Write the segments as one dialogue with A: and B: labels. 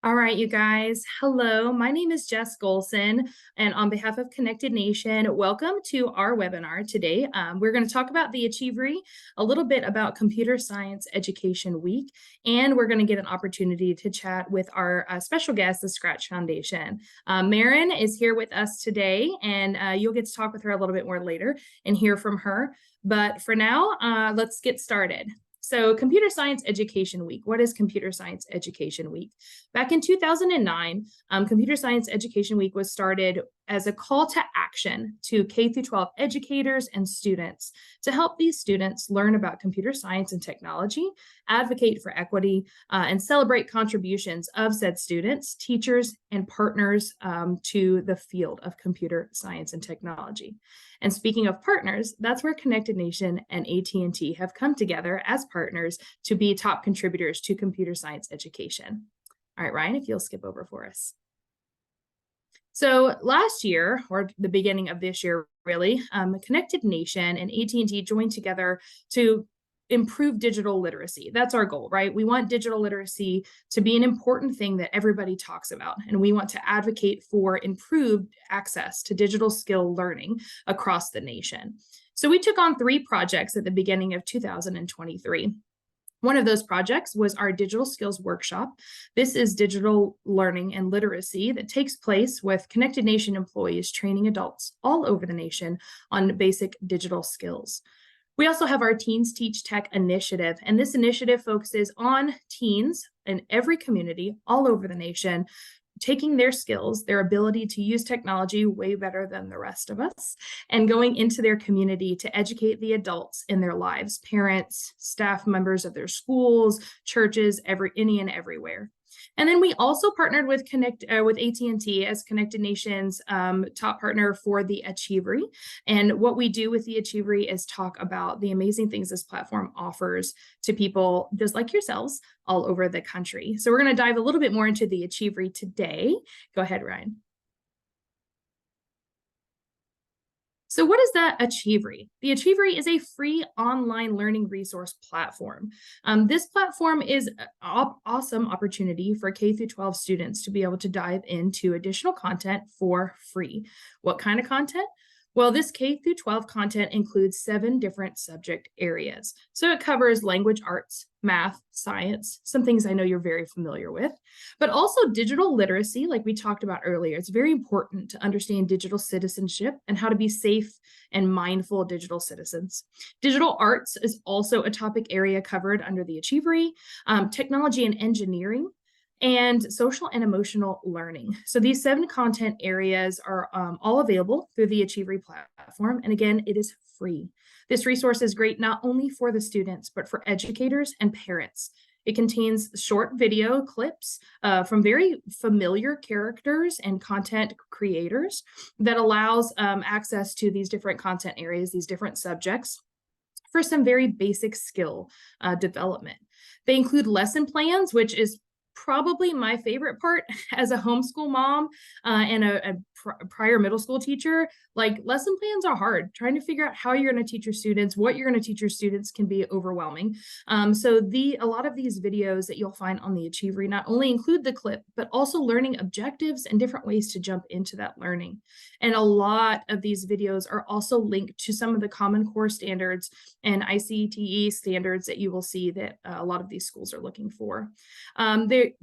A: All right, you guys. Hello, my name is Jess Golson, and on behalf of Connected Nation, welcome to our webinar today. We're going to talk about the Achievery, a little bit about Computer Science Education Week, and we're going to get an opportunity to chat with our special guest, the Scratch Foundation. Maren is here with us today, and you'll get to talk with her a little bit more later and hear from her. But for now, let's get started. So Computer Science Education Week. What is Computer Science Education Week? Back in 2009, Computer Science Education Week was started as a call to action to K-12 educators and students to help these students learn about computer science and technology, advocate for equity, and celebrate contributions of said students, teachers, and partners to the field of computer science and technology. And speaking of partners, that's where Connected Nation and AT&T have come together as partners to be top contributors to computer science education. All right, Ryan, if you'll skip over for us. So last year, or the beginning of this year, really, Connected Nation and AT&T joined together to improve digital literacy. That's our goal, right? We want digital literacy to be an important thing that everybody talks about, and we want to advocate for improved access to digital skill learning across the nation. So we took on 3 projects at the beginning of 2023. One of those projects was our digital skills workshop. This is digital learning and literacy that takes place with Connected Nation employees training adults all over the nation on basic digital skills. We also have our Teens Teach Tech initiative, and this initiative focuses on teens in every community all over the nation, taking their skills, their ability to use technology way better than the rest of us, and going into their community to educate the adults in their lives, parents, staff members of their schools, churches, any and everywhere. And then we also partnered with AT&T as Connected Nation's top partner for the Achievery. And what we do with the Achievery is talk about the amazing things this platform offers to people just like yourselves all over the country. So we're going to dive a little bit more into the Achievery today. Go ahead, Ryan. So what is that Achievery? The Achievery is a free online learning resource platform. This platform is an awesome opportunity for K-12 students to be able to dive into additional content for free. What kind of content? Well, this K-12 content includes 7 different subject areas. So it covers language arts, math, science, some things I know you're very familiar with, but also digital literacy, like we talked about earlier. It's very important to understand digital citizenship and how to be safe and mindful digital citizens. Digital arts is also a topic area covered under the Achievery, technology and engineering, and social and emotional learning. So these 7 content areas are all available through the Achievery platform. And again, it is free. This resource is great not only for the students, but for educators and parents. It contains short video clips from very familiar characters and content creators that allows access to these different content areas, these different subjects, for some very basic skill development. They include lesson plans, which is probably my favorite part as a homeschool mom and a prior middle school teacher. Like, lesson plans are hard. Trying to figure out how you're going to teach your students, what you're going to teach your students can be overwhelming. So a lot of these videos that you'll find on the Achievery not only include the clip, but also learning objectives and different ways to jump into that learning. And a lot of these videos are also linked to some of the Common Core standards and ICTE standards that you will see that a lot of these schools are looking for.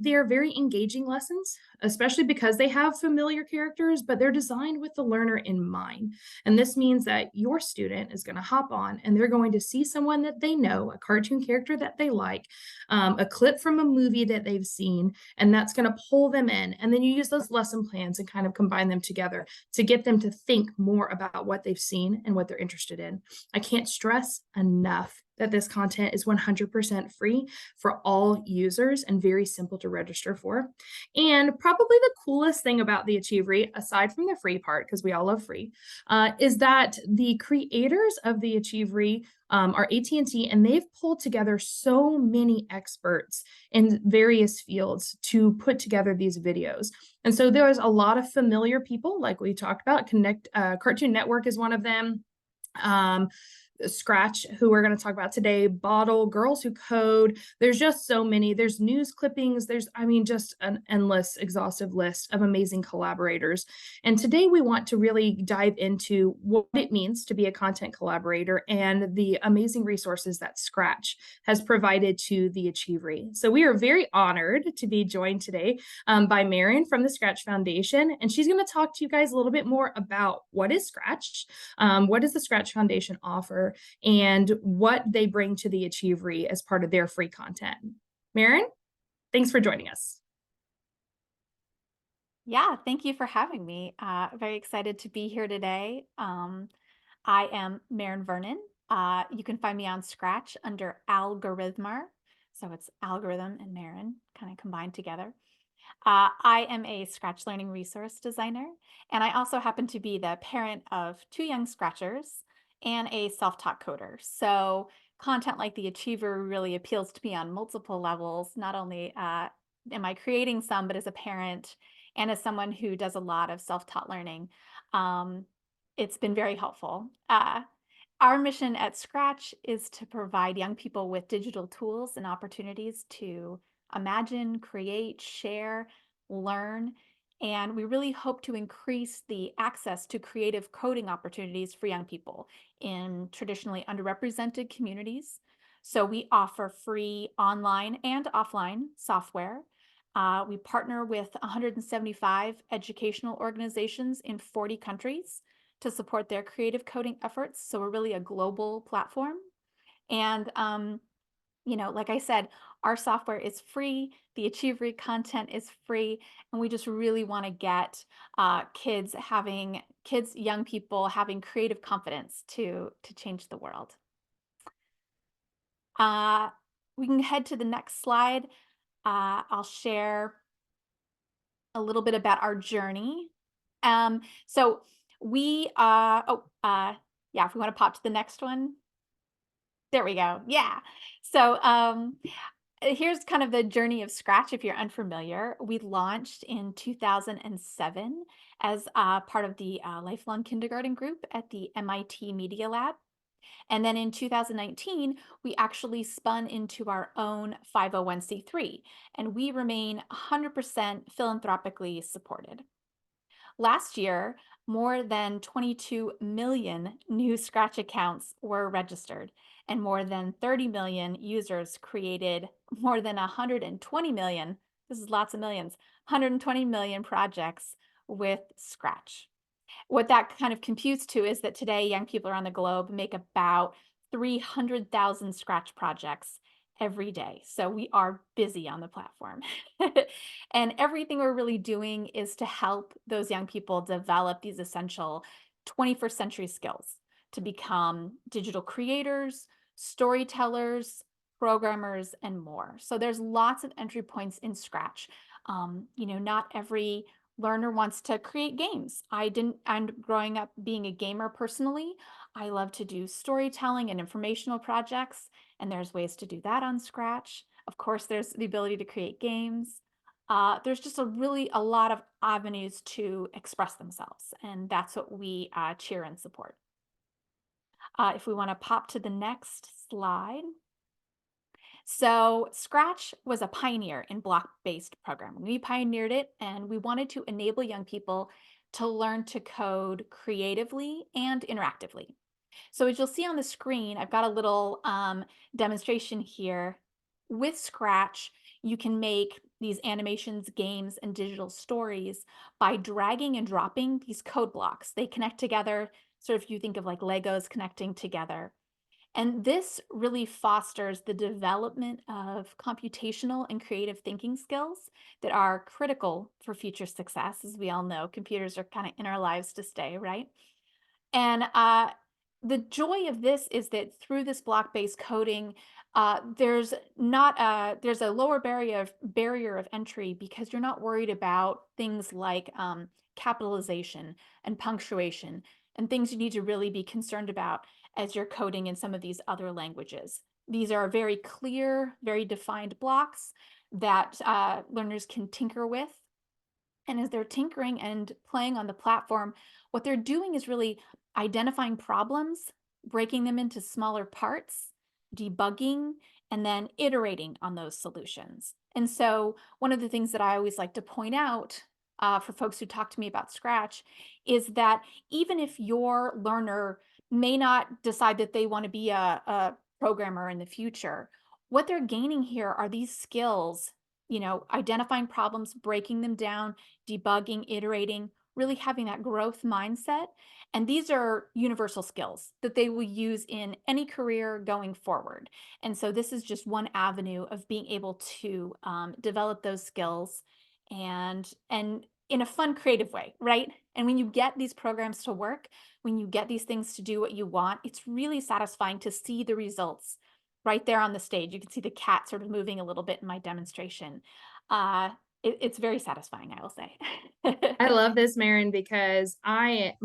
A: They are very engaging lessons, especially because they have familiar characters, but they're designed with the learner in mind. And this means that your student is going to hop on and they're going to see someone that they know, a cartoon character that they like, a clip from a movie that they've seen, and that's going to pull them in. And then you use those lesson plans and kind of combine them together to get them to think more about what they've seen and what they're interested in. I can't stress enough that this content is 100% free for all users and very simple to register for. And probably the coolest thing about the Achievery, aside from the free part, because we all love free, is that the creators of the Achievery are AT&T, and they've pulled together so many experts in various fields to put together these videos. And so there's a lot of familiar people, like we talked about. Cartoon Network is one of them. Scratch, who we're going to talk about today, Bottle, Girls Who Code. There's just so many. There's news clippings. There's, I mean, just an endless, exhaustive list of amazing collaborators. And today we want to really dive into what it means to be a content collaborator and the amazing resources that Scratch has provided to the Achievery. So we are very honored to be joined today by Maren from the Scratch Foundation, and she's going to talk to you guys a little bit more about what is Scratch, what does the Scratch Foundation offer, and what they bring to the Achievery as part of their free content. Maren, thanks for joining us.
B: Yeah, thank you for having me. Very excited to be here today. I am Maren Vernon. You can find me on Scratch under Algorithmer. So it's algorithm and Maren kind of combined together. I am a Scratch learning resource designer, and I also happen to be the parent of two young Scratchers and a self-taught coder. So content like the Achiever really appeals to me on multiple levels. Not only am I creating some, but as a parent and as someone who does a lot of self-taught learning, um, it's been very helpful. Our mission at Scratch is to provide young people with digital tools and opportunities to imagine, create, share, learn, and we really hope to increase the access to creative coding opportunities for young people in traditionally underrepresented communities. So we offer free online and offline software. We partner with 175 educational organizations in 40 countries to support their creative coding efforts. So we're really a global platform. And like I said, our software is free, the Achievery content is free, and we just really want to get young people having creative confidence to change the world. Uh, we can head to the next slide. I'll share a little bit about our journey. So we, yeah, if we want to pop to the next one. There we go. Yeah. So here's kind of the journey of Scratch if you're unfamiliar. We launched in 2007 as part of the Lifelong Kindergarten group at the MIT Media Lab. And then in 2019, we actually spun into our own 501c3, and we remain 100% philanthropically supported. Last year, more than 22 million new Scratch accounts were registered, and more than 30 million users created more than 120 million, this is lots of millions, 120 million projects with Scratch. What that kind of computes to is that today young people around the globe make about 300,000 Scratch projects every day. So we are busy on the platform. And everything we're really doing is to help those young people develop these essential 21st century skills to become digital creators, storytellers, programmers, and more. So there's lots of entry points in Scratch. Not every learner wants to create games. I'm growing up being a gamer personally. I love to do storytelling and informational projects, and there's ways to do that on Scratch. Of course, there's the ability to create games. There's just a lot of avenues to express themselves, and that's what we cheer and support. If we want to pop to the next slide. So Scratch was a pioneer in block-based programming. We pioneered it, and we wanted to enable young people to learn to code creatively and interactively. So as you'll see on the screen, I've got a little demonstration here. With Scratch, you can make these animations, games, and digital stories by dragging and dropping these code blocks. They connect together, sort of if you think of like Legos connecting together. And this really fosters the development of computational and creative thinking skills that are critical for future success. As we all know, computers are kind of in our lives to stay, right? And the joy of this is that through this block-based coding, there's a lower barrier of entry because you're not worried about things like capitalization and punctuation and things you need to really be concerned about as you're coding in some of these other languages. These are very clear, very defined blocks that learners can tinker with. And as they're tinkering and playing on the platform, what they're doing is really identifying problems breaking them into smaller parts, debugging, and then iterating on those solutions. And so, one of the things that I always like to point out for folks who talk to me about Scratch is that even if your learner may not decide that they want to be a programmer in the future, what they're gaining here are these skills, identifying problems, breaking them down, debugging, iterating, really having that growth mindset. And these are universal skills that they will use in any career going forward. And so this is just one avenue of being able to develop those skills and in a fun, creative way, right? And when you get these programs to work, when you get these things to do what you want, it's really satisfying to see the results right there on the stage. You can see the cat sort of moving a little bit in my demonstration. Uh, it's very satisfying, I will say.
A: I love this, Maren, because my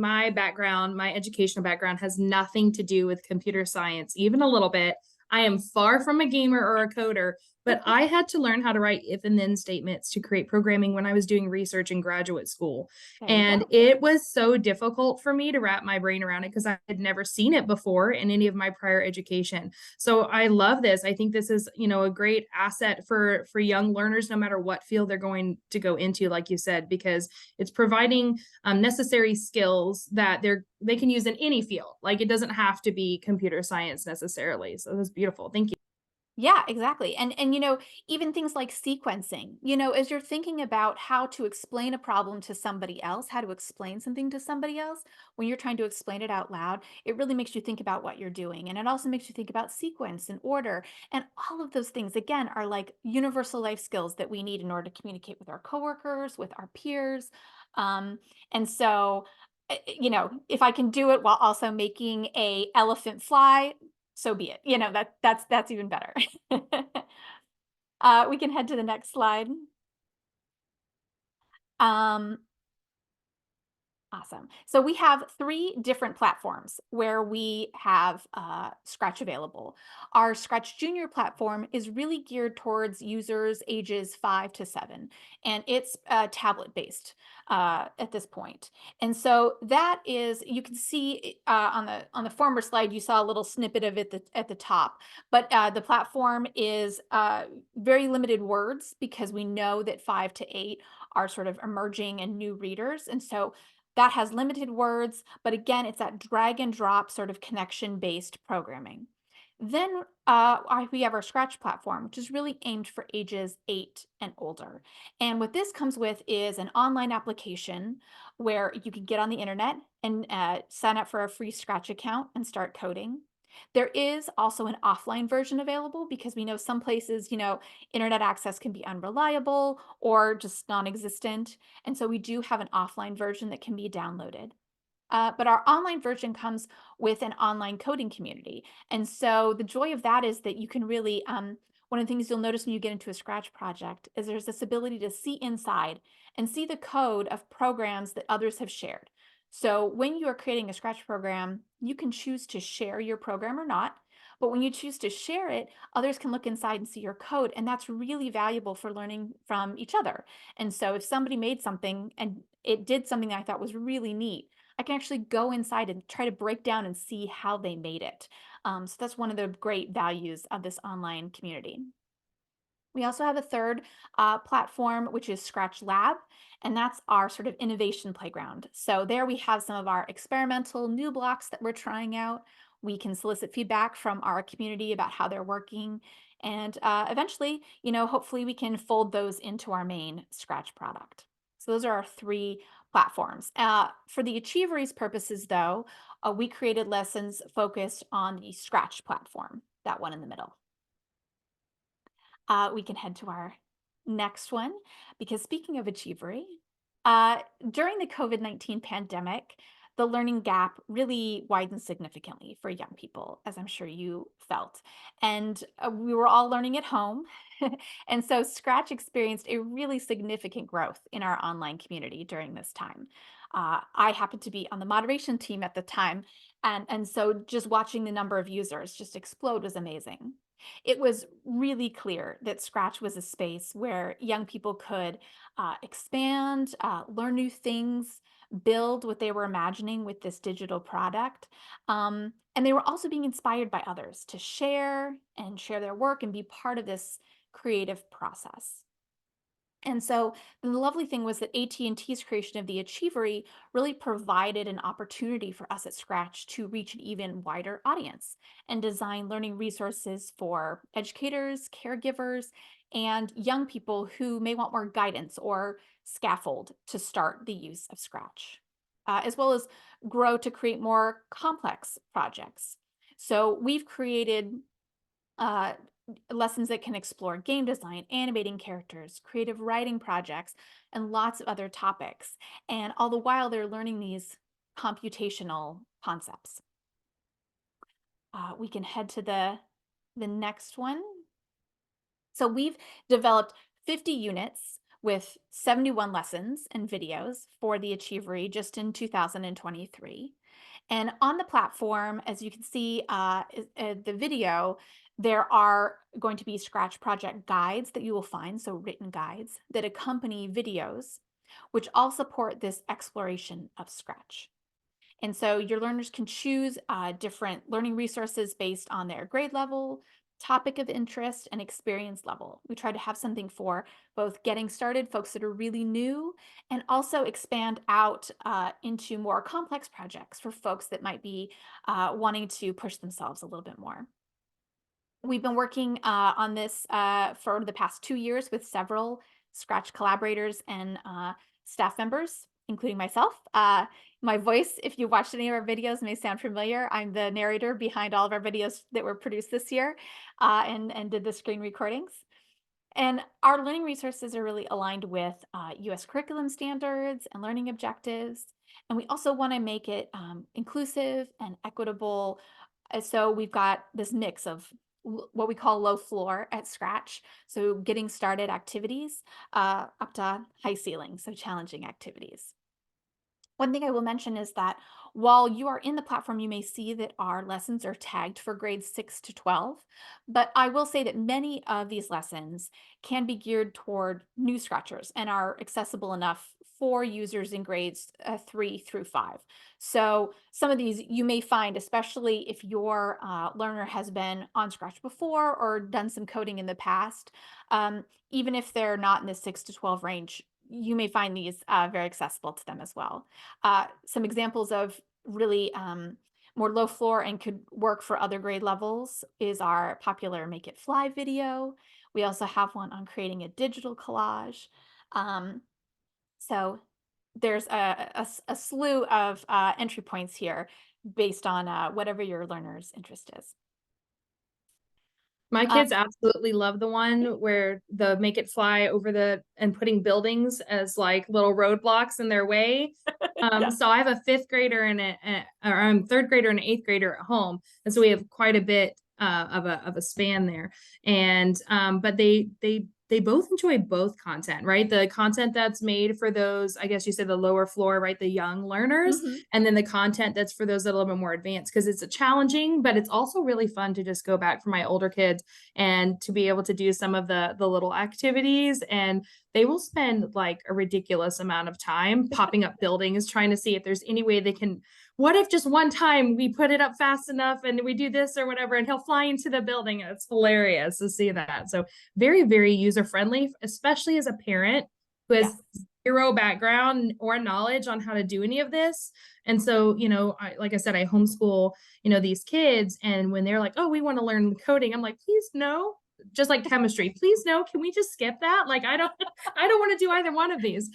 A: educational background has nothing to do with computer science, even a little bit. I am far from a gamer or a coder, but I had to learn how to write if and then statements to create programming when I was doing research in graduate school.
B: There you
A: And
B: go.
A: it was so difficult for me to wrap my brain around it because I had never seen it before in any of my prior education. So I love this. I think this is, a great asset for young learners, no matter what field they're going to go into, like you said, because it's providing necessary skills that they can use in any field. Like it doesn't have to be computer science necessarily. So that's beautiful. Thank you.
B: Yeah, exactly. And even things like sequencing, as you're thinking about how to explain a problem to somebody else, how to explain something to somebody else, when you're trying to explain it out loud, it really makes you think about what you're doing. And it also makes you think about sequence and order. And all of those things, again, are like universal life skills that we need in order to communicate with our coworkers, with our peers. Um, and so, if I can do it while also making a elephant fly, so be it. That's even better. We can head to the next slide. Um, Awesome. So we have three different platforms where we have Scratch available. Our Scratch Junior platform is really geared towards users ages 5 to 7, and it's tablet based at this point. And so that is, you can see on the former slide, you saw a little snippet of it at the top, but the platform is very limited words because we know that 5 to 8 are sort of emerging and new readers, and so that has limited words, but again, it's that drag and drop sort of connection based programming. Then we have our Scratch platform, which is really aimed for ages 8 and older. And what this comes with is an online application where you can get on the internet and sign up for a free Scratch account and start coding. There is also an offline version available because we know some places, internet access can be unreliable or just non existent. And so we do have an offline version that can be downloaded. But our online version comes with an online coding community. And so the joy of that is that you can really, one of the things you'll notice when you get into a Scratch project is there's this ability to see inside and see the code of programs that others have shared. So when you are creating a Scratch program, you can choose to share your program or not. But when you choose to share it, others can look inside and see your code. And that's really valuable for learning from each other. And so if somebody made something and it did something that I thought was really neat, I can actually go inside and try to break down and see how they made it. So that's one of the great values of this online community. We also have a third platform, which is Scratch Lab, and that's our sort of innovation playground. So there we have some of our experimental new blocks that we're trying out. We can solicit feedback from our community about how they're working. And eventually, hopefully we can fold those into our main Scratch product. So those are our three platforms. For the Achievery's purposes, though, we created lessons focused on the Scratch platform, that one in the middle. We can head to our next one because speaking of Achievery, uh, during the COVID-19 pandemic, the learning gap really widened significantly for young people, as I'm sure you felt. And we were all learning at home. And so Scratch experienced a really significant growth in our online community during this time. I happened to be on the moderation team at the time. And so just watching the number of users just explode was amazing. It was really clear that Scratch was a space where young people could expand, learn new things, build what they were imagining with this digital product. And they were also being inspired by others to share their work and be part of this creative process. And so the lovely thing was that AT&T's creation of the Achievery really provided an opportunity for us at Scratch to reach an even wider audience and design learning resources for educators, caregivers, and young people who may want more guidance or scaffold to start the use of Scratch, as well as grow to create more complex projects. So we've created uh, lessons that can explore game design, animating characters, creative writing projects, and lots of other topics. And all the while, they're learning these computational concepts. We can head to the next one. So we've developed 50 units with 71 lessons and videos for the Achievery just in 2023. And on the platform, as you can see the video, there are going to be Scratch project guides that you will find, so written guides that accompany videos, which all support this exploration of Scratch. And so your learners can choose different learning resources based on their grade level, topic of interest, and experience level. We try to have something for both getting started, folks that are really new, and also expand out into more complex projects for folks that might be wanting to push themselves a little bit more. We've been working on this for the past 2 years with several Scratch collaborators and staff members, including myself. My voice, if you watched any of our videos, may sound familiar. I'm the narrator behind all of our videos that were produced this year and did the screen recordings. And our learning resources are really aligned with US curriculum standards and learning objectives. And we also want to make it inclusive and equitable. So we've got this mix of what we call low floor at Scratch. So getting started activities up to high ceiling, so challenging activities. One thing I will mention is that while you are in the platform, you may see that our lessons are tagged for grades 6 to 12. But I will say that many of these lessons can be geared toward new scratchers and are accessible enough for users in grades 3 through 5. So some of these you may find, especially if your learner has been on Scratch before or done some coding in the past, even if they're not in the 6 to 12 range, you may find these very accessible to them as well. Some examples of really more low floor and could work for other grade levels is our popular Make It Fly video. We also have one on creating a digital collage. Um, so there's a slew of entry points here based on whatever your learner's interest is.
A: My
B: Um,
A: kids absolutely love the one where the make it fly over the and putting buildings as like little roadblocks in their way.
B: yeah.
A: So I have a fifth grader and or I'm third grader and an eighth grader at home, and so we have quite a bit of a span there. And but they both enjoy both content, right? The content that's made for those, I guess you said the lower floor, right? The young learners,
B: Mhm.
A: and then the content that's for those that are a little bit more advanced because it's a challenging, but it's also really fun to just go back for my older kids and to be able to do some of the little activities. And they will spend like a ridiculous amount of time popping up buildings trying to see if there's any way they can, what if just one time we put it up fast enough and we do this or whatever and he'll fly into the building. And it's hilarious to see that. So very, very user friendly, especially as a parent who has
B: Yes.
A: zero background or knowledge on how to do any of this. And so, like I said, I homeschool, these kids. And when they're like, oh, we want to learn coding, I'm like, please no. Just like chemistry, please no. Can we just skip that? Like, I don't, I don't want to do either one of these,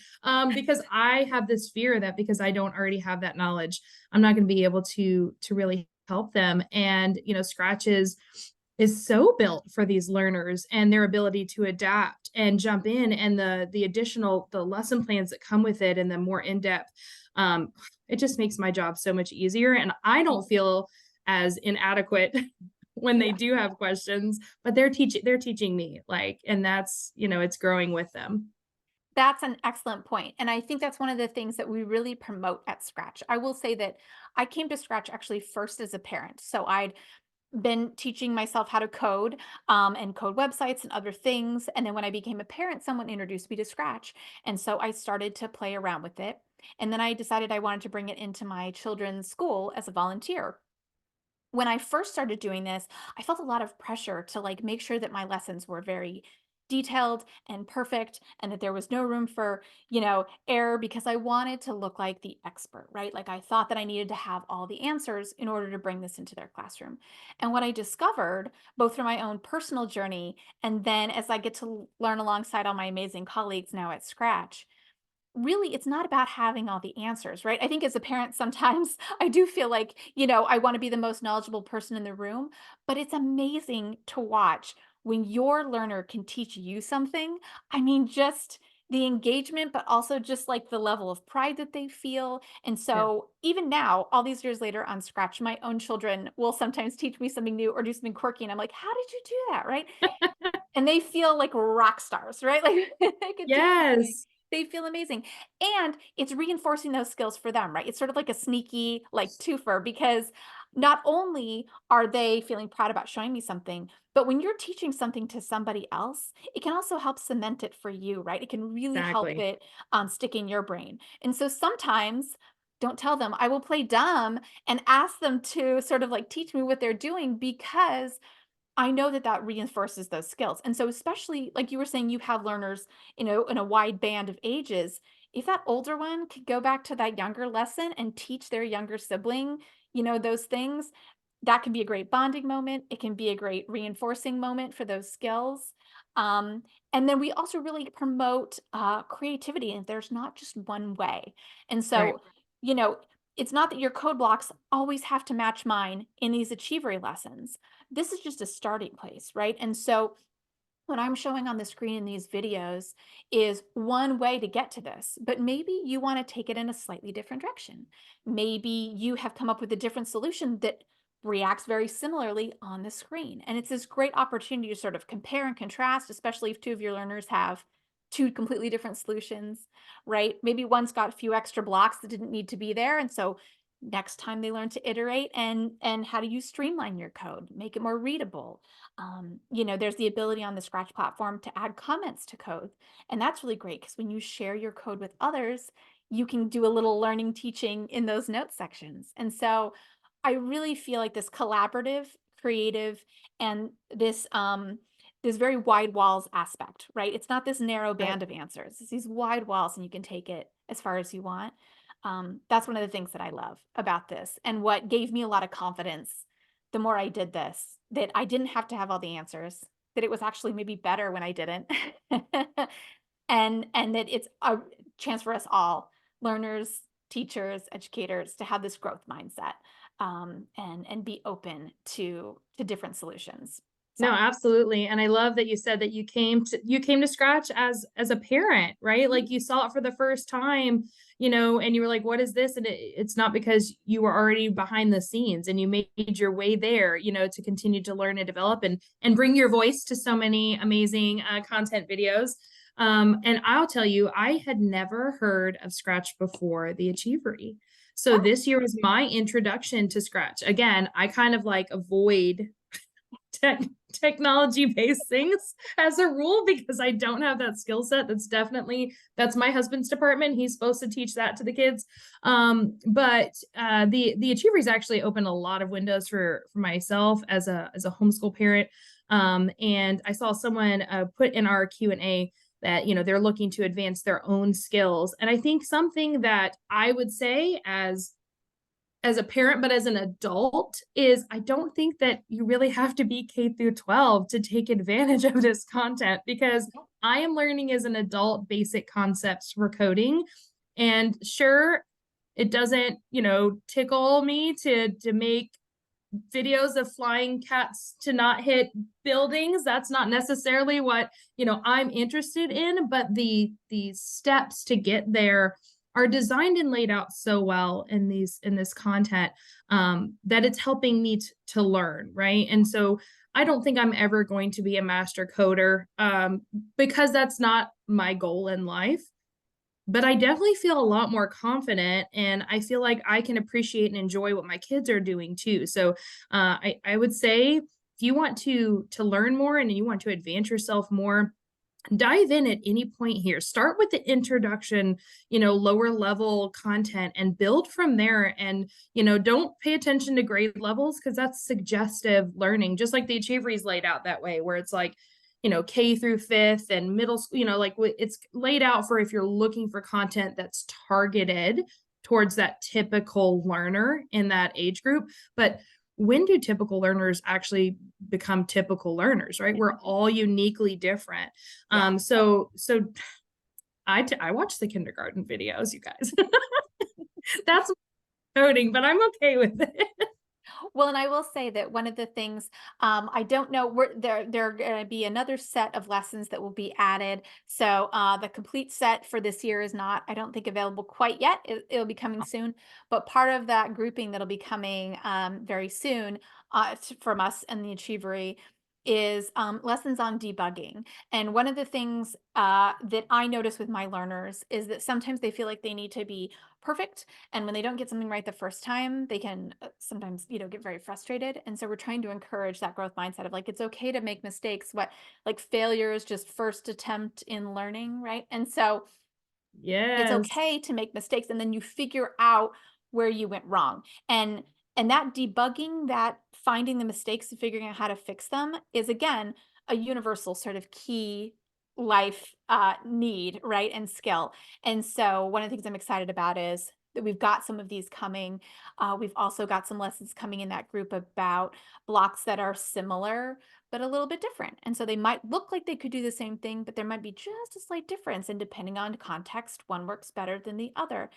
A: because I have this fear that because I don't already have that knowledge, I'm not going to be able to really help them. And Scratch is so built for these learners and their ability to adapt and jump in, and the additional the lesson plans that come with it and the more in-depth, it just makes my job so much easier, and I don't feel as inadequate when they
B: Yeah.
A: do have questions, but they're teaching me, like, and that's, it's growing with them.
B: That's an excellent point, and I think that's one of the things that we really promote at Scratch. I will say that I came to Scratch actually first as a parent, so I'd been teaching myself how to code, and code websites and other things. And then when I became a parent, someone introduced me to Scratch. And so I started to play around with it. And then I decided I wanted to bring it into my children's school as a volunteer. When I first started doing this, I felt a lot of pressure to like make sure that my lessons were very detailed and perfect and that there was no room for, error because I wanted to look like the expert, right? Like I thought that I needed to have all the answers in order to bring this into their classroom. And what I discovered, both through my own personal journey and then as I get to learn alongside all my amazing colleagues now at Scratch, really it's not about having all the answers, right? I think as a parent sometimes I do feel like, I want to be the most knowledgeable person in the room, but it's amazing to watch when your learner can teach you something. I mean, just the engagement, but also just like the level of pride that they feel. And
A: Yeah.
B: so even now, all these years later on Scratch, my own children will sometimes teach me something new or do something quirky. And I'm like, how did you do that? Right. And they feel like rock stars, right? Like they could do anything.
A: Yes,
B: They feel amazing. And it's reinforcing those skills for them, right? It's sort of like a sneaky like twofer because not only are they feeling proud about showing me something, but when you're teaching something to somebody else, it can also help cement it for you, right? It can really help
A: exactly.
B: it stick in your brain. And so sometimes don't tell them. I will play dumb and ask them to sort of like teach me what they're doing because I know that that reinforces those skills. And so especially like you were saying, you have learners, in a wide band of ages. If that older one could go back to that younger lesson and teach their younger sibling, those things, that can be a great bonding moment. It can be a great reinforcing moment for those skills. Um, and then we also really promote creativity, and there's not just one way. And
A: Right.
B: so, you know, it's not that your code blocks always have to match mine in these Achievery lessons. This is just a starting place, right? And so what I'm showing on the screen in these videos is one way to get to this, but maybe you want to take it in a slightly different direction. Maybe you have come up with a different solution that reacts very similarly on the screen. And it's this great opportunity to sort of compare and contrast, especially if two of your learners have two completely different solutions, right? Maybe one's got a few extra blocks that didn't need to be there. And so next time they learn to iterate and how do you streamline your code, make it more readable. There's the ability on the Scratch platform to add comments to code. And that's really great because when you share your code with others, you can do a little learning teaching in those notes sections. And so I really feel like this collaborative, creative, and this very wide walls aspect, right? It's not this narrow
A: Right.
B: band of answers. It's these wide walls and you can take it as far as you want. That's one of the things that I love about this and what gave me a lot of confidence the more I did this, that I didn't have to have all the answers, that it was actually maybe better when I didn't. And that it's a chance for us all, learners, teachers, educators, to have this growth mindset, and be open to different solutions.
A: No,
B: So,
A: absolutely. And I love that you said that you came to Scratch as a parent, right?
B: mhm,
A: Like you saw it for the first time, and you were like, what is this? And it's not because you were already behind the scenes and you made your way there, to continue to learn and develop and bring your voice to so many amazing content videos. And I'll tell you, I had never heard of Scratch before the Achievery. So
B: oh,
A: this year was my introduction to Scratch. Again, I kind of like avoid tech technology based things as a rule because I don't have that skill set. That's my husband's department. He's supposed to teach that to the kids. But the Achievers actually opened a lot of windows for myself as a homeschool parent. And I saw someone put in our Q&A that they're looking to advance their own skills. And I think something that I would say as a parent, but as an adult, is I don't think that you really have to be K through 12 to take advantage of this content because I am learning as an adult basic concepts for coding. And sure, it doesn't, tickle me to make videos of flying cats to not hit buildings. That's not necessarily what I'm interested in, but the steps to get there are designed and laid out so well in this content, that it's helping me to learn, right? And so I don't think I'm ever going to be a master coder, because that's not my goal in life. but I definitely feel a lot more confident, and I feel like I can appreciate and enjoy what my kids are doing too. So, I would say if you want to learn more and you want to advance yourself more, dive in at any point here. Start with the introduction, lower level content and build from there. And, don't pay attention to grade levels because that's suggestive learning, just like the Achievery's laid out that way, where it's like, K through fifth and middle school, like it's laid out for if you're looking for content that's targeted towards that typical learner in that age group. But when do typical learners actually become typical learners, right? We're all uniquely different.
B: Yeah.
A: So I watch the kindergarten videos, you guys. That's coding, but I'm okay with it.
B: Well, and I will say that one of the things, I don't know where there are going to be another set of lessons that will be added. So the complete set for this year is not, I don't think, available quite yet. It'll be coming soon. But part of that grouping that'll be coming very soon from us and the Achievery is lessons on debugging. And one of the things that I notice with my learners is that sometimes they feel like they need to be perfect, and when they don't get something right the first time, they can sometimes, get very frustrated. And so we're trying to encourage that growth mindset of like, it's okay to make mistakes. What like failure is just first attempt in learning, right? And so it's
A: Yes.
B: okay to make mistakes, and then you figure out where you went wrong. And that debugging, that finding the mistakes and figuring out how to fix them is again a universal sort of key life need, right? And skill. And so one of the things I'm excited about is that we've got some of these coming. We've also got some lessons coming in that group about blocks that are similar but a little bit different. And so they might look like they could do the same thing, but there might be just a slight difference. And depending on context, one works better than the other.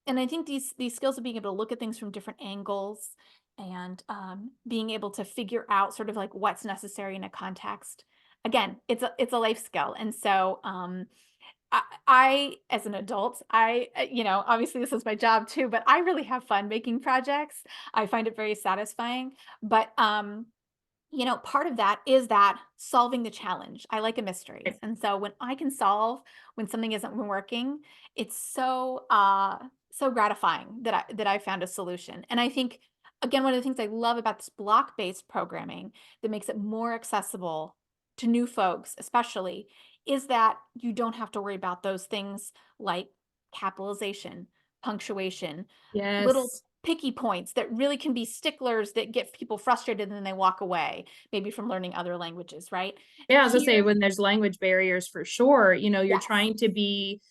B: And I think these skills of being able to look at things from different angles and being able to figure out sort of like what's necessary in a context. Again, it's a life skill. And so I as an adult, obviously this is my job too, but I really have fun making projects. I find it very satisfying. But part of that is that solving the challenge. I like a mysteries. And so when I can solve when something isn't working, it's so gratifying that I found a solution. And I think again, one of the things I love about this block-based programming that makes it more accessible to new folks, especially, is that you don't have to worry about those things like capitalization, punctuation, little
A: Yes.
B: picky points that really can be sticklers that get people frustrated and then they walk away, maybe from learning other languages, right?
A: Yeah, I was gonna say
B: Here,
A: when there's language barriers for sure, you're
B: yes.
A: trying to be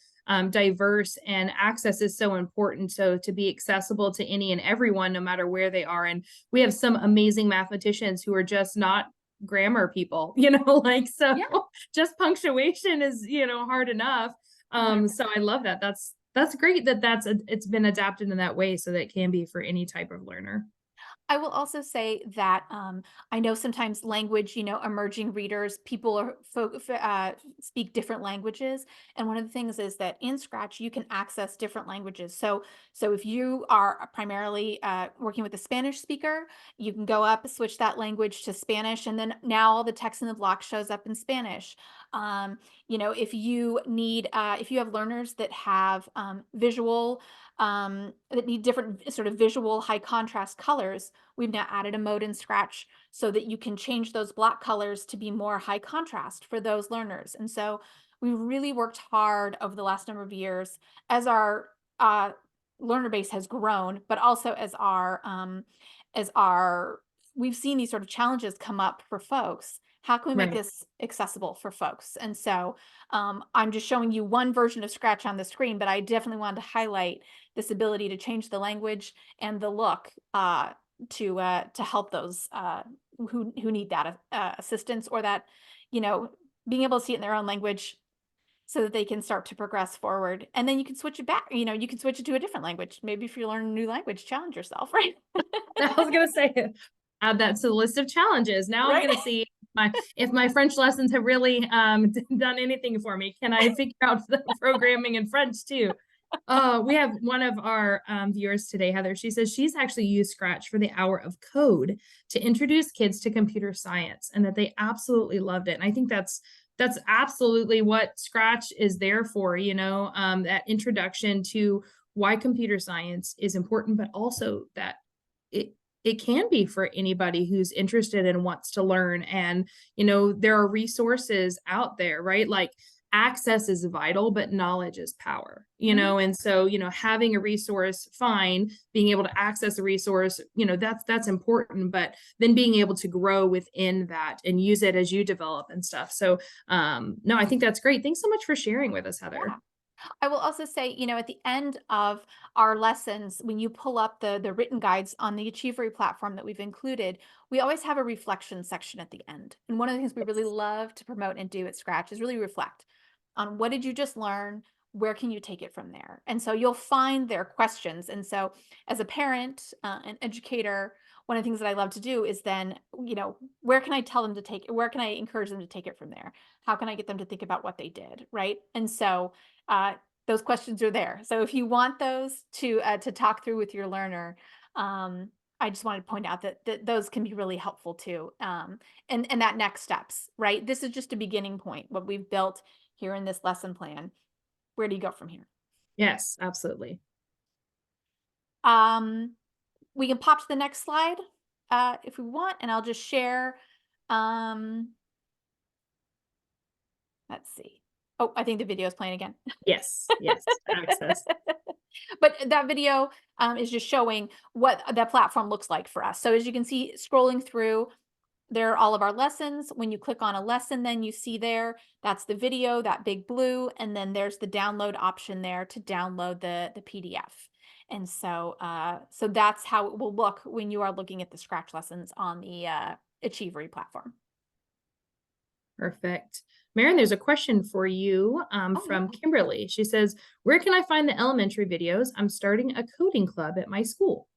A: diverse and access is so important. So to be accessible to any and everyone, no matter where they are. And we have some amazing mathematicians who are just not grammar people, like so
B: Yeah.
A: just punctuation is, hard enough. So
B: 100%.
A: I love that. That's great that it's been adapted in that way so that it can be for any type of learner.
B: I will also say that I know sometimes language, emerging readers, people speak different languages, and one of the things is that in Scratch you can access different languages. So if you are primarily working with a Spanish speaker, you can go up, switch that language to Spanish, and then now all the text in the block shows up in Spanish. If you have learners that have visual that need different sort of visual high contrast colors, we've now added a mode in Scratch so that you can change those block colors to be more high contrast for those learners. And so we really worked hard over the last number of years as our learner base has grown, but also as our we've seen these sort of challenges come up for folks. How can we make
A: Right.
B: this accessible for folks? And so I'm just showing you one version of Scratch on the screen, but I definitely wanted to highlight this ability to change the language and the look to help those who need that assistance, or that being able to see it in their own language so that they can start to progress forward. And then you can switch it back. You can switch it to a different language. Maybe if you learn a new language, challenge yourself, right?
A: I was gonna say, add that to the list of challenges. Now I'm
B: Right.
A: gonna see if my French lessons have really done anything for me. Can I figure out the programming in French too? We have one of our viewers today, Heather. She says she's actually used Scratch for the hour of code to introduce kids to computer science, and that they absolutely loved it. And I think that's that's absolutely what Scratch is there for, that introduction to why computer science is important, but also that it it can be for anybody who's interested and wants to learn. And there are resources out there, right? Like, access is vital, but knowledge is power,
B: Mhm.
A: and so having a resource, fine, being able to access a resource, that's important, but then being able to grow within that and use it as you develop and stuff. So no, I think that's great. Thanks so much for sharing with us,
B: Yeah.
A: Heather.
B: I will also say, at the end of our lessons, when you pull up the written guides on the Achievery platform that we've included, we always have a reflection section at the end. And one of the things we really love to promote and do at Scratch is really reflect on what did you just learn? Where can you take it from there? And so you'll find their questions. And so, as a parent, an educator, one of the things that I love to do is then, where can I tell them to take it? Where can I encourage them to take it from there? How can I get them to think about what they did? Right. And so, uh, those questions are there. So if you want those to talk through with your learner, um, I just wanted to point out that those can be really helpful too. And that next steps, right? This is just a beginning point. What we've built here in this lesson plan. Where do you go from here?
A: Yes, absolutely.
B: Um, we can pop to the next slide if we want, and I'll just share. Um, let's see. Oh, I think the video is playing again.
A: Yes, yes, access.
B: But that video is just showing what that platform looks like for us. So as you can see, scrolling through, there are all of our lessons. When you click on a lesson, then you see there, that's the video, that big blue, and then there's the download option there to download the PDF. And so, so that's how it will look when you are looking at the Scratch lessons on the Achievery platform.
A: Perfect. Maren, there's a question for you
B: Oh
A: from
B: yeah.
A: Kimberly. She says, where can I find the elementary videos? I'm starting a coding club at my school.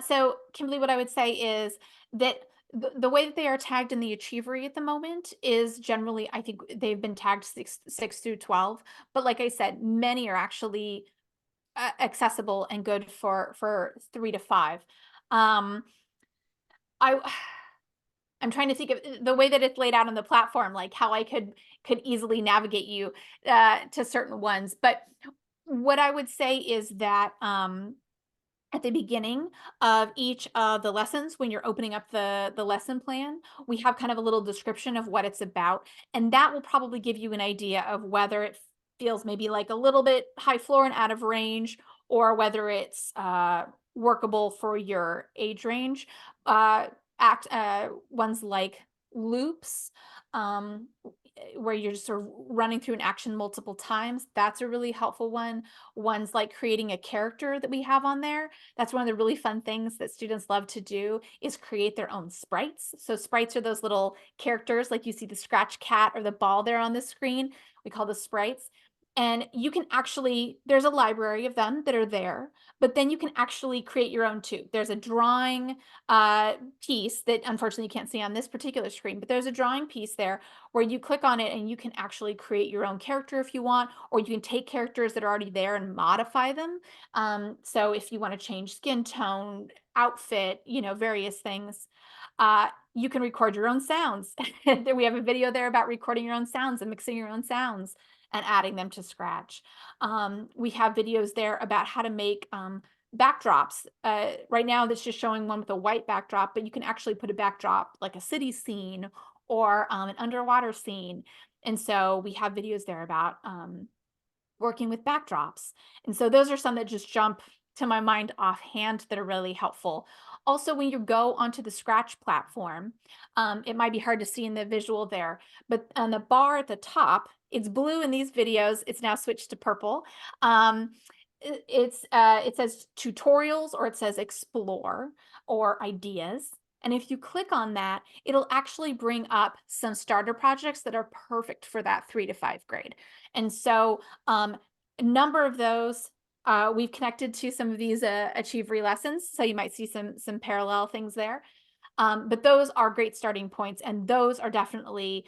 B: So, Kimberly, what I would say is that the way that they are tagged in the Achievery at the moment is generally, I think they've been tagged six through 12. But like I said, many are actually accessible and good for 3 to 5. Um, I I'm trying to think of the way that it's laid out on the platform, like how I could easily navigate you to certain ones. But what I would say is that at the beginning of each of the lessons, when you're opening up the lesson plan, we have kind of a little description of what it's about, and that will probably give you an idea of whether it feels maybe like a little bit high floor and out of range, or whether it's workable for your age range. uh Act ones like loops, where you're just sort of running through an action multiple times, that's a really helpful one. Ones like creating a character that we have on there, that's one of the really fun things that students love to do, is create their own sprites. So sprites are those little characters, like you see the scratch cat or the ball there on the screen. We call the sprites. And you can actually, there's a library of them that are there, but then you can actually create your own too. There's a drawing piece that unfortunately you can't see on this particular screen, but there's a drawing piece there where you click on it and you can actually create your own character if you want, or you can take characters that are already there and modify them. So if you want to change skin tone, outfit, various things, you can record your own sounds. We have a video there about recording your own sounds and mixing your own sounds and adding them to Scratch. We have videos there about how to make backdrops. Right now, that's just showing one with a white backdrop, but you can actually put a backdrop like a city scene or an underwater scene. And so we have videos there about working with backdrops. And so those are some that just jump to my mind offhand that are really helpful. Also, when you go onto the Scratch platform, it might be hard to see in the visual there, but on the bar at the top, it's blue in these videos. It's now switched to purple. It says tutorials, or it says explore, or ideas. And if you click on that, it'll actually bring up some starter projects that are perfect for that 3 to 5 grade. And so a number of those we've connected to some of these Achievery lessons, so you might see some parallel things there. But those are great starting points, and those are definitely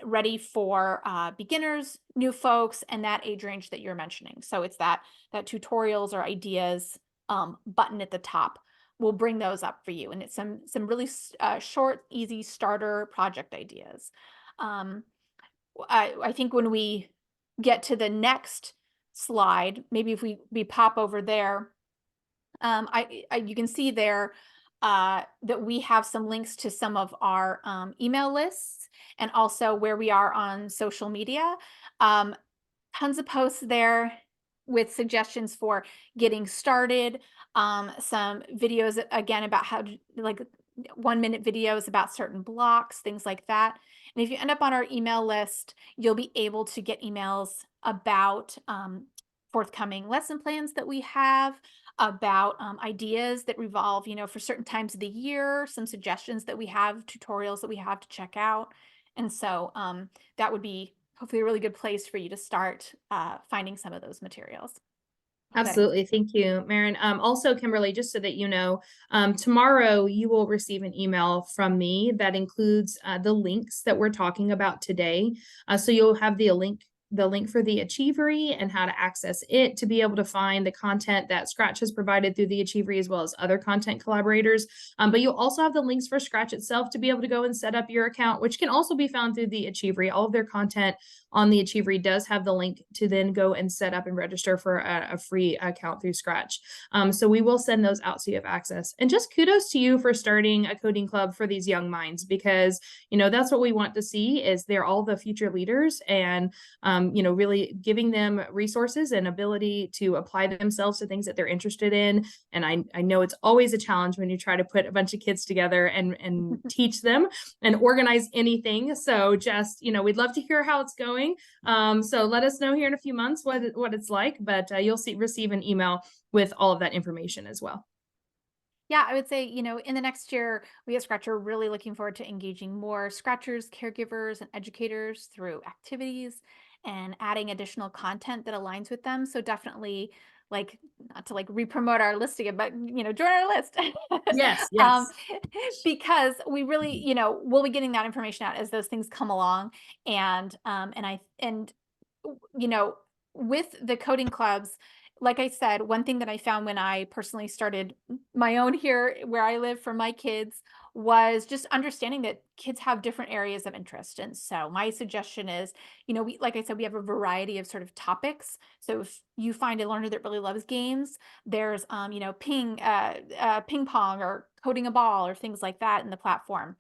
B: ready for beginners, new folks, and that age range that you're mentioning. So it's that tutorials or ideas button at the top. We'll bring those up for you, and it's some really short, easy starter project ideas. Um, I think when we get to the next slide, maybe if we pop over there, you can see there that we have some links to some of our email lists and also where we are on social media. Um, Tons of posts there with suggestions for getting started. Some videos again about how to, like, 1 minute videos about certain blocks, things like that. And if you end up on our email list, you'll be able to get emails about forthcoming lesson plans that we have, about ideas that revolve, for certain times of the year, some suggestions that we have, tutorials that we have to check out. And so that would be hopefully a really good place for you to start finding some of those materials. Hope that answers.
A: Absolutely. Thank you, Maren. Also, Kimberly, just so that you know, tomorrow you will receive an email from me that includes the links that we're talking about today. So you'll have the link for the Achievery and how to access it to be able to find the content that Scratch has provided through the Achievery as well as other content collaborators. But you'll also have the links for Scratch itself to be able to go and set up your account, which can also be found through the Achievery. All of their content on the Achievery does have the link to then go and set up and register for a free account through Scratch. So we will send those out so you have access. And just kudos to you for starting a coding club for these young minds, because that's what we want to see is they're all the future leaders, and really giving them resources and ability to apply themselves to things that they're interested in. And I know it's always a challenge when you try to put a bunch of kids together and teach them and organize anything. So just, we'd love to hear how it's going. So let us know here in a few months what it's like, but you'll receive an email with all of that information as well.
B: Yeah, I would say, in the next year, we at Scratch are really looking forward to engaging more Scratchers, caregivers, and educators through activities and adding additional content that aligns with them. So definitely, like, not to like re-promote our list again, but join our list.
A: Yes,
B: um,
A: yes.
B: because we really, we'll be getting that information out as those things come along. And you know, with the coding clubs, like I said, one thing that I found when I personally started my own here where I live for my kids was just understanding that kids have different areas of interest. And so my suggestion is, like I said, we have a variety of sort of topics. So if you find a learner that really loves games, there's ping pong or coding a ball or things like that in the platform.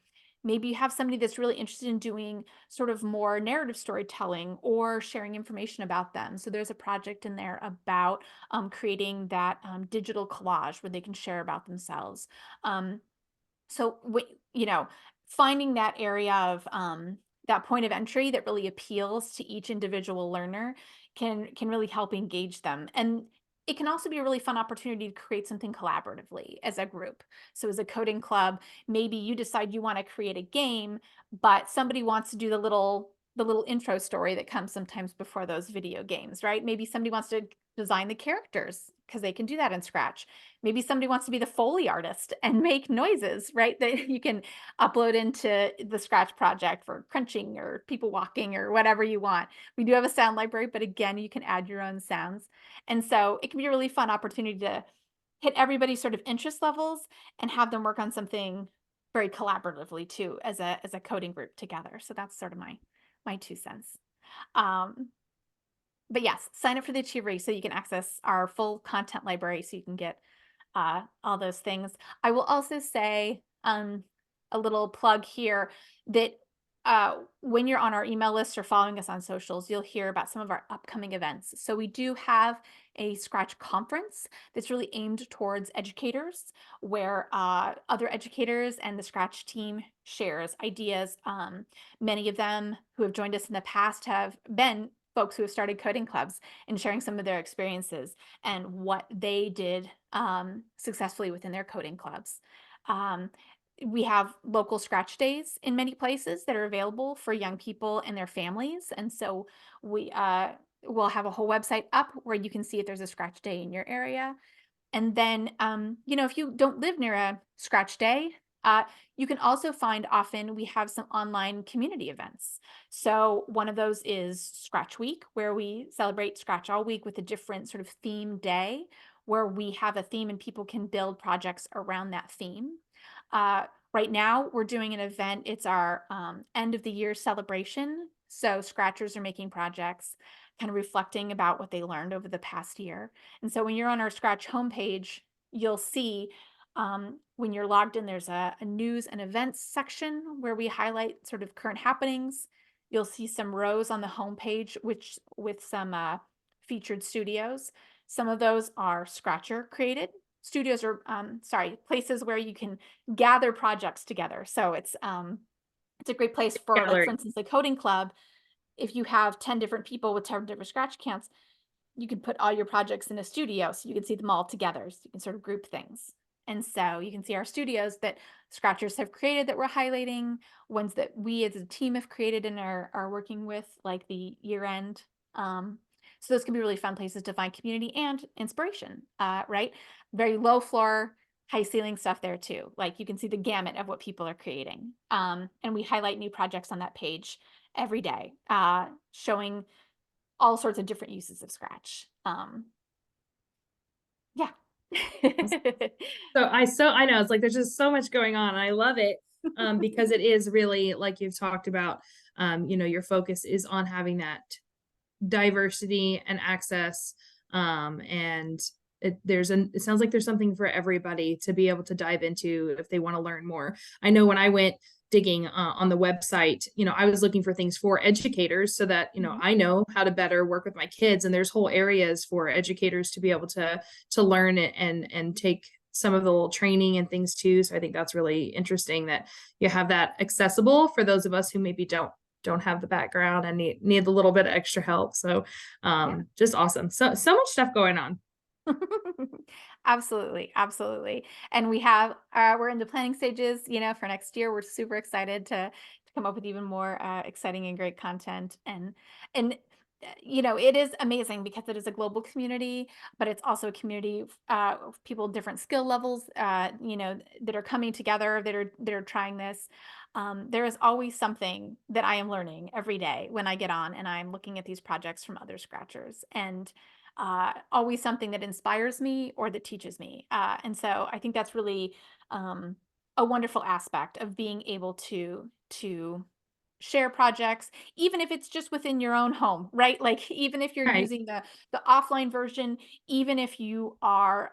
B: Maybe you have somebody that's really interested in doing sort of more narrative storytelling or sharing information about them. So there's a project in there about creating that digital collage where they can share about themselves. Um, so finding that area of that point of entry that really appeals to each individual learner can really help engage them. And it can also be a really fun opportunity to create something collaboratively as a group. So as a coding club, maybe you decide you want to create a game, but somebody wants to do the little intro story that comes sometimes before those video games, right? Maybe somebody wants to design the characters because they can do that in Scratch. Maybe somebody wants to be the Foley artist and make noises, right? That you can upload into the Scratch project for crunching or people walking or whatever you want. We do have a sound library, but again, you can add your own sounds. And so it can be a really fun opportunity to hit everybody's sort of interest levels and have them work on something very collaboratively too as a coding group together. So that's sort of my 2 cents. Um, but yes, sign up for the Achievery so you can access our full content library so you can get all those things. I will also say a little plug here that when you're on our email list or following us on socials, you'll hear about some of our upcoming events. So we do have a Scratch conference that's really aimed towards educators, where other educators and the Scratch team shares ideas. Many of them who have joined us in the past have been folks who have started coding clubs and sharing some of their experiences and what they did successfully within their coding clubs. Um, we have local Scratch days in many places that are available for young people and their families. And so we'll have a whole website up where you can see if there's a Scratch day in your area. And then, if you don't live near a Scratch day, you can also find often we have some online community events. So one of those is Scratch Week, where we celebrate Scratch all week with a different sort of theme day, where we have a theme and people can build projects around that theme. Right now, we're doing an event. It's our end of the year celebration. So scratchers are making projects, kind of reflecting about what they learned over the past year. And so when you're on our Scratch homepage, you'll see when you're logged in, there's a news and events section where we highlight sort of current happenings. You'll see some rows on the homepage, which with some featured studios. Some of those are Scratcher created. Studios are, places where you can gather projects together. So it's a great place for, like, for
A: Gallery.
B: instance, the coding club. If you have 10 different people with 10 different Scratch accounts, you can put all your projects in a studio so you can see them all together. So you can sort of group things. And so you can see our studios that Scratchers have created that we're highlighting, ones that we as a team have created and are working with, like the year end. So those can be really fun places to find community and inspiration, right? Very low floor, high ceiling stuff there too. Like you can see the gamut of what people are creating. And we highlight new projects on that page every day, showing all sorts of different uses of Scratch. Yeah.
A: I know it's like there's just so much going on. I love it because it is really like you've talked about. Your focus is on having that diversity and access, and it sounds like there's something for everybody to be able to dive into if they want to learn more. I know when I went digging on the website, I was looking for things for educators so that
B: Mhm.
A: I know how to better work with my kids, and there's whole areas for educators to be able to learn it and take some of the little training and things too. So I think that's really interesting that you have that accessible for those of us who maybe don't have the background and need a little bit of extra help. So
B: Yeah.
A: just awesome. So much stuff going on.
B: Absolutely, absolutely. And we have we're in the planning stages, for next year. We're super excited to come up with even more exciting and great content. And it is amazing because it is a global community, but it's also a community of people of different skill levels, that are coming together, that are trying this. There is always something that I am learning every day when I get on and I'm looking at these projects from other scratchers. And always something that inspires me or that teaches me. And so I think that's really um, a wonderful aspect of being able to share projects, even if it's just within your own home, right? Like even if you're
A: Right.
B: using the offline version, even if you are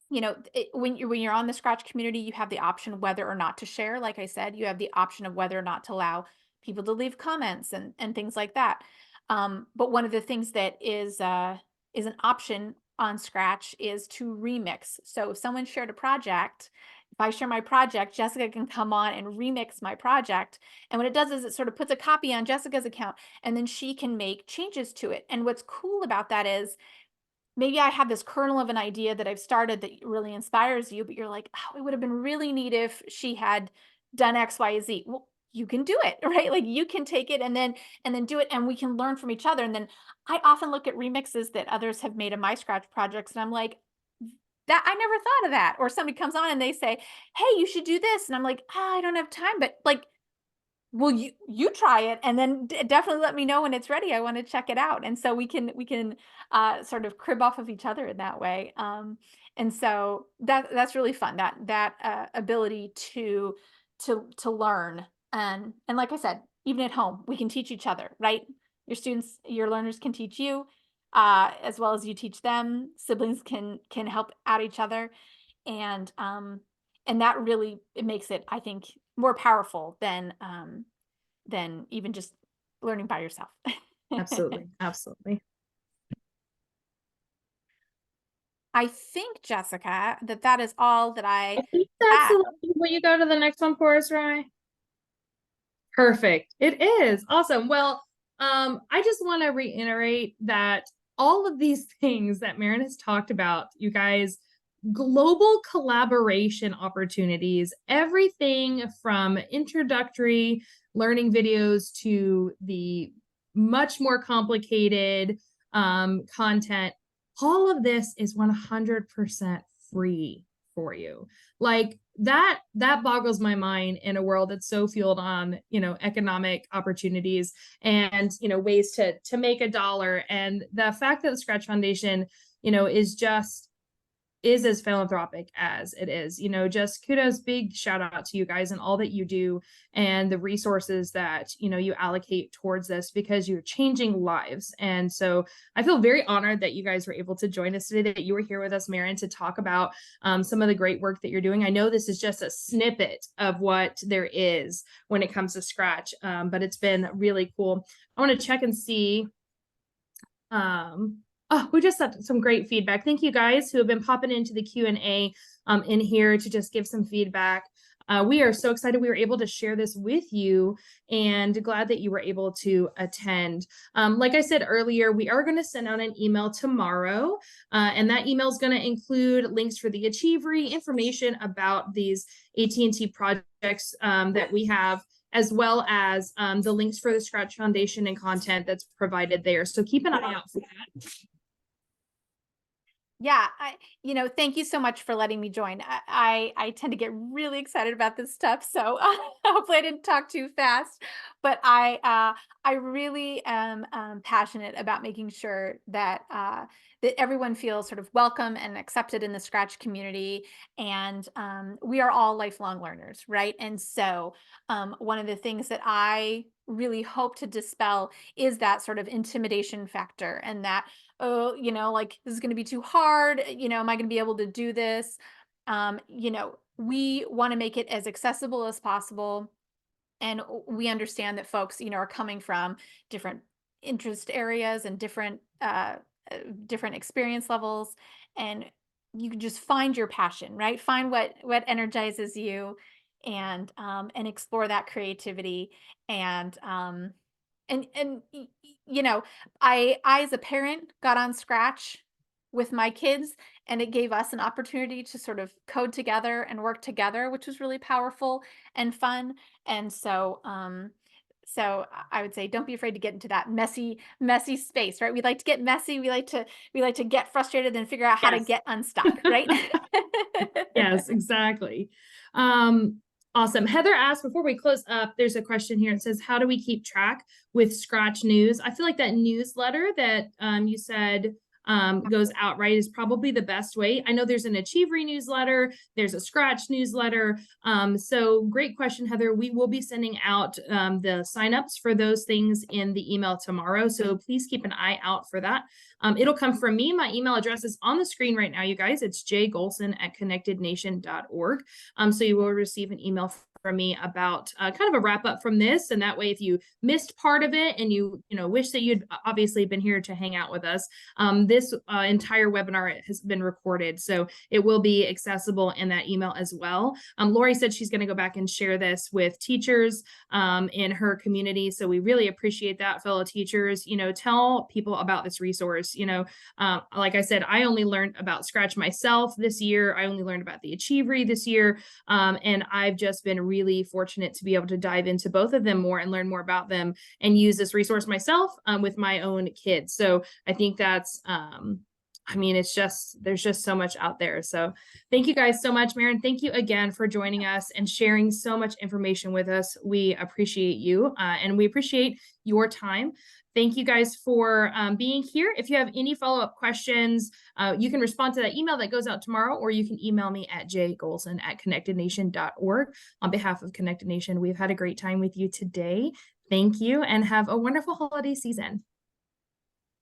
B: when you're on the Scratch community, you have the option whether or not to share. Like I said, you have the option of whether or not to allow people to leave comments and things like that. But one of the things that is an option on Scratch is to remix. So if someone shared a project, if I share my project, Jessica can come on and remix my project. And what it does is it sort of puts a copy on Jessica's account, and then she can make changes to it. And what's cool about that is maybe I have this kernel of an idea that I've started that really inspires you, but you're like, oh, it would have been really neat if she had done X, Y, Z. Well, you can do it, right? Like you can take it and then do it, and we can learn from each other. And then I often look at remixes that others have made of my Scratch projects, and I'm like, that I never thought of that. Or somebody comes on and they say, hey, you should do this. And I'm like, I don't have time, but like, well, you try it and then definitely let me know when it's ready. I want to check it out. And so we can sort of crib off of each other in that way. And so that's really fun. That ability to learn, and like I said, even at home, we can teach each other, right? Your students, your learners can teach you, as well as you teach them. Siblings can help out each other, and that really it makes it, I think, more powerful than even just learning by yourself.
A: Absolutely. Absolutely.
B: I think, Jessica, that is all that
A: I
B: I
A: think that's
B: have.
A: the will you go to the next one for us, Rye? Perfect. It is awesome. Well, I just want to reiterate that all of these things that Maren has talked about, you guys, global collaboration opportunities, everything from introductory learning videos to the much more complicated content, all of this is 100% free for you. Like that boggles my mind in a world that's so fueled on economic opportunities and ways to make a dollar. And the fact that the Scratch Foundation is just is as philanthropic as it is. You know, just kudos, big shout out to you guys and all that you do and the resources that, you know, you allocate towards this, because you're changing lives. And so I feel very honored that you guys were able to join us today, that you were here with us, Maren, to talk about some of the great work that you're doing. I know this is just a snippet of what there is when it comes to Scratch, but it's been really cool. I want to check and see. Oh, we just had some great feedback. Thank you guys who have been popping into the Q&A in here to just give some feedback. We are so excited we were able to share this with you, and glad that you were able to attend. Like I said earlier, we are going to send out an email tomorrow, and that email is going to include links for the Achievery, information about these AT&T projects that we have, as well as the links for the Scratch Foundation and content that's provided there. So keep an eye out for that.
B: Yeah, thank you so much for letting me join. I tend to get really excited about this stuff, so hopefully I didn't talk too fast. But I really am passionate about making sure that that everyone feels sort of welcome and accepted in the Scratch community, and we are all lifelong learners, right? And so one of the things that I really hope to dispel is that sort of intimidation factor, and that, oh, like, this is going to be too hard. Am I going to be able to do this? We want to make it as accessible as possible. And we understand that folks, are coming from different interest areas and different experience levels. And you can just find your passion, right? Find what energizes you, and explore that creativity. And I as a parent got on Scratch with my kids, and it gave us an opportunity to sort of code together and work together, which was really powerful and fun. And so I would say, don't be afraid to get into that messy space, right? We like to get messy. We like to get frustrated and figure out how to
A: Yes.
B: get unstuck, right?
A: Yes, exactly. Awesome. Heather asked, before we close up, there's a question here. It says, how do we keep track with Scratch News? I feel like that newsletter that you said goes out, right, is probably the best way. I know there's an Achievery newsletter, there's a Scratch newsletter. So great question, Heather. We will be sending out the signups for those things in the email tomorrow. So please keep an eye out for that. It'll come from me. My email address is on the screen right now, you guys. It's jgolson@connectednation.org. So you will receive an email from me about kind of a wrap up from this. And that way, if you missed part of it and you wish that you'd obviously been here to hang out with us, this entire webinar has been recorded. So it will be accessible in that email as well. Lori said she's going to go back and share this with teachers in her community. So we really appreciate that, fellow teachers. Tell people about this resource. Like I said, I only learned about Scratch myself this year. I only learned about the Achievery this year. And I've just been really fortunate to be able to dive into both of them more and learn more about them and use this resource myself with my own kids. So I think that's, there's just so much out there. So thank you guys so much, Maren. Thank you again for joining us and sharing so much information with us. We appreciate you and we appreciate your time. Thank you guys for being here. If you have any follow-up questions, you can respond to that email that goes out tomorrow, or you can email me at jgolson@connectednation.org. On behalf of Connected Nation, we've had a great time with you today. Thank you and have a wonderful holiday season.